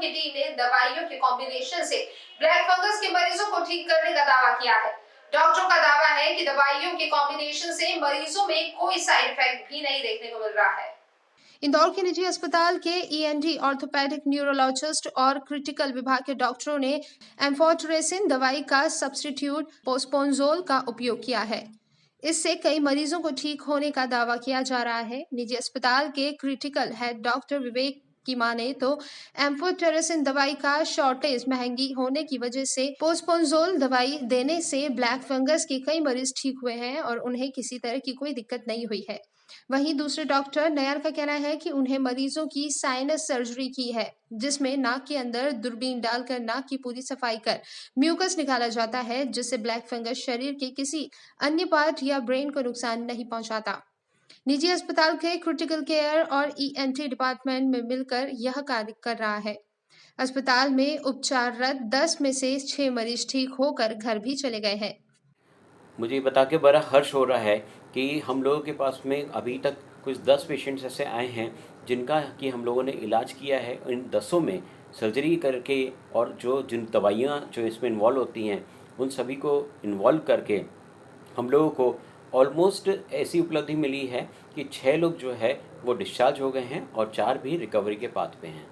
की टीम ने दवाइयों के कॉम्बिनेशन से ब्लैक फंगस के मरीजों को ठीक करने का दावा किया है। डॉक्टरों का दावा है कि दवाइयों के कॉम्बिनेशन से मरीजों में कोई साइड इफेक्ट भी नहीं देखने को मिल रहा है। इंदौर के निजी अस्पताल के ईएनटी, ऑर्थोपेडिक न्यूरोलॉजिस्ट और क्रिटिकल विभाग के डॉक्टरों ने एम्फोटेरेसिन दवाई का सब्स्टिट्यूट पोस्पोंजोल का उपयोग किया है। इससे कई मरीजों को ठीक होने का दावा किया जा रहा है। निजी अस्पताल के क्रिटिकल हेड डॉक्टर विवेक की माने तो एम्फोटेरेसिन दवाई का शॉर्टेज महंगी होने की वजह से पोस्पोंजोल दवाई देने से ब्लैक फंगस के कई मरीज ठीक हुए हैं और उन्हें किसी तरह की कोई दिक्कत नहीं हुई है। वहीं दूसरे डॉक्टर नयन का कहना है कि उन्हें मरीजों की साइनस सर्जरी की है, जिसमें नाक के अंदर दूरबीन डालकर नाक की पूरी सफाई कर म्यूकस निकाला जाता है, जिससे ब्लैक फंगस शरीर के किसी अन्य पार्ट या ब्रेन को नुकसान नहीं पहुंचाता। निजी अस्पताल के क्रिटिकल केयर और ईएनटी डिपार्टमेंट में मिलकर यह कार्य कर रहा है। अस्पताल में उपचाररत 10 में से 6 मरीज ठीक होकर घर भी चले गए हैं। मुझे बता के बड़ा हर्ष हो रहा है कि हम लोगों के पास में अभी तक कुछ 10 पेशेंट्स ऐसे आए हैं जिनका कि हम लोगों ने इलाज किया है। इन 10 में सर्जरी करके और जिन दवाइयाँ जो इसमें इन्वॉल्व होती हैं उन सभी को इन्वॉल्व करके हम लोगों को ऑलमोस्ट ऐसी उपलब्धि मिली है कि 6 लोग जो है वो डिस्चार्ज हो गए हैं और 4 भी रिकवरी के पाथ पे हैं।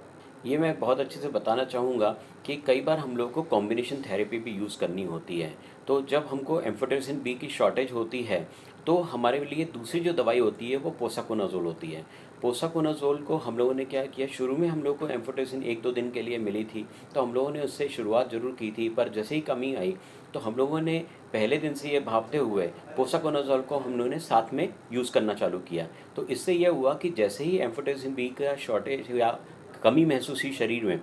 ये मैं बहुत अच्छे से बताना चाहूँगा कि कई बार हम लोग को कॉम्बिनेशन थेरेपी भी यूज़ करनी होती है। तो जब हमको एम्फोटेरेसिन बी की शॉर्टेज होती है तो हमारे लिए दूसरी जो दवाई होती है वो पोसाकोनाज़ोल होती है। पोसाकोनाज़ोल को हम लोगों ने क्या किया, शुरू में हम लोग को एम्फोटेरेसिन 1-2 दिन के लिए मिली थी तो हम लोगों ने उससे शुरुआत ज़रूर की थी, पर जैसे ही कमी आई तो हम लोगों ने पहले दिन से ये भापते हुए पोसाकोनाज़ोल को हम लोगों ने साथ में यूज़ करना चालू किया। तो इससे यह हुआ कि जैसे ही एम्फोटेरेसिन बी का शॉर्टेज या कमी महसूस हुई शरीर में,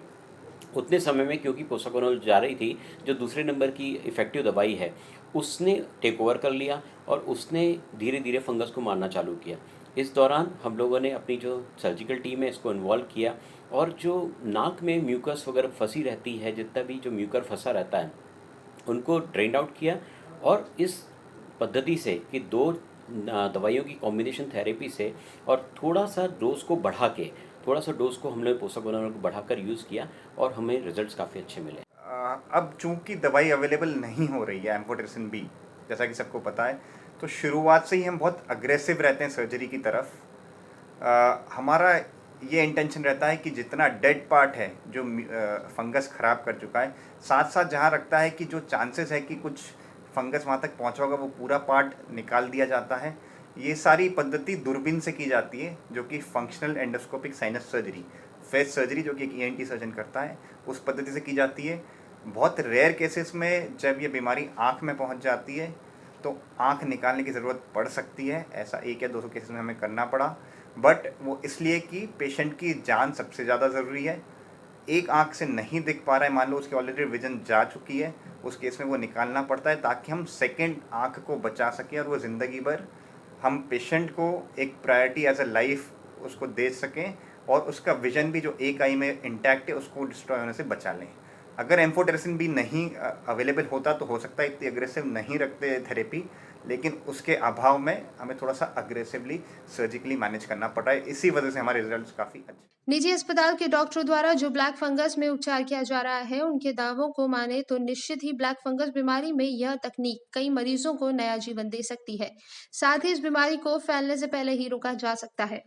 उतने समय में क्योंकि पोसाकोनाज़ोल जा रही थी जो दूसरे नंबर की इफ़ेक्टिव दवाई है उसने टेक ओवर कर लिया और उसने धीरे धीरे फंगस को मारना चालू किया। इस दौरान हम लोगों ने अपनी जो सर्जिकल टीम है इसको इन्वॉल्व किया और जो नाक में म्यूकस वगैरह फंसी रहती है, जितना भी जो म्यूकर फंसा रहता है उनको ड्रेन आउट किया। और इस पद्धति से कि 2 दवाइयों की कॉम्बिनेशन थेरेपी से और थोड़ा सा डोज को हमने पोसाकोनाज़ोल को बढ़ाकर यूज़ किया और हमें रिजल्ट्स काफ़ी अच्छे मिले। अब चूंकि दवाई अवेलेबल नहीं हो रही है एम्फोटेरेसिन बी, जैसा कि सबको पता है, तो शुरुआत से ही हम बहुत अग्रेसिव रहते हैं सर्जरी की तरफ। हमारा ये इंटेंशन रहता है कि जितना डेड पार्ट है जो फंगस ख़राब कर चुका है, साथ साथ जहाँ रखता है कि जो चांसेस है कि कुछ फंगस वहाँ तक पहुँचा होगा वो पूरा पार्ट निकाल दिया जाता है। ये सारी पद्धति दूरबीन से की जाती है, जो कि functional endoscopic sinus surgery, face surgery, जो कि एक ईएनटी सर्जन करता है, उस पद्धति से की जाती है। बहुत रेयर केसेस में जब ये बीमारी आँख में पहुँच जाती है तो आँख निकालने की ज़रूरत पड़ सकती है। ऐसा 1 या 200 केसेस में हमें करना पड़ा, बट वो इसलिए कि पेशेंट की जान सबसे ज़्यादा ज़रूरी है। एक आँख से नहीं दिख पा रहा है, मान लो उसकी ऑलरेडी विजन जा चुकी है, उस केस में वो निकालना पड़ता है ताकि हम सेकेंड आँख को बचा सकें और वो ज़िंदगी भर हम पेशेंट को एक प्रायोरिटी एज अ लाइफ उसको दे सकें और उसका विजन भी जो एक आई में इंटैक्ट है उसको डिस्ट्रॉय होने से बचा लें। अगर एम्फोटेरेसिन भी नहीं अवेलेबल होता तो हो सकता है इतनी अग्रेसिव नहीं रखते थेरेपी, लेकिन उसके अभाव में हमें थोड़ा सा अग्रेसिवली सर्जिकली मैनेज करना पड़ा है। इसी वजह से हमारे रिजल्ट्स काफ़ी अच्छे। निजी अस्पताल के डॉक्टरों द्वारा जो ब्लैक फंगस में उपचार किया जा रहा है, उनके दावों को माने तो निश्चित ही ब्लैक फंगस बीमारी में यह तकनीक कई मरीजों को नया जीवन दे सकती है। साथ ही इस बीमारी को फैलने से पहले ही रोका जा सकता है।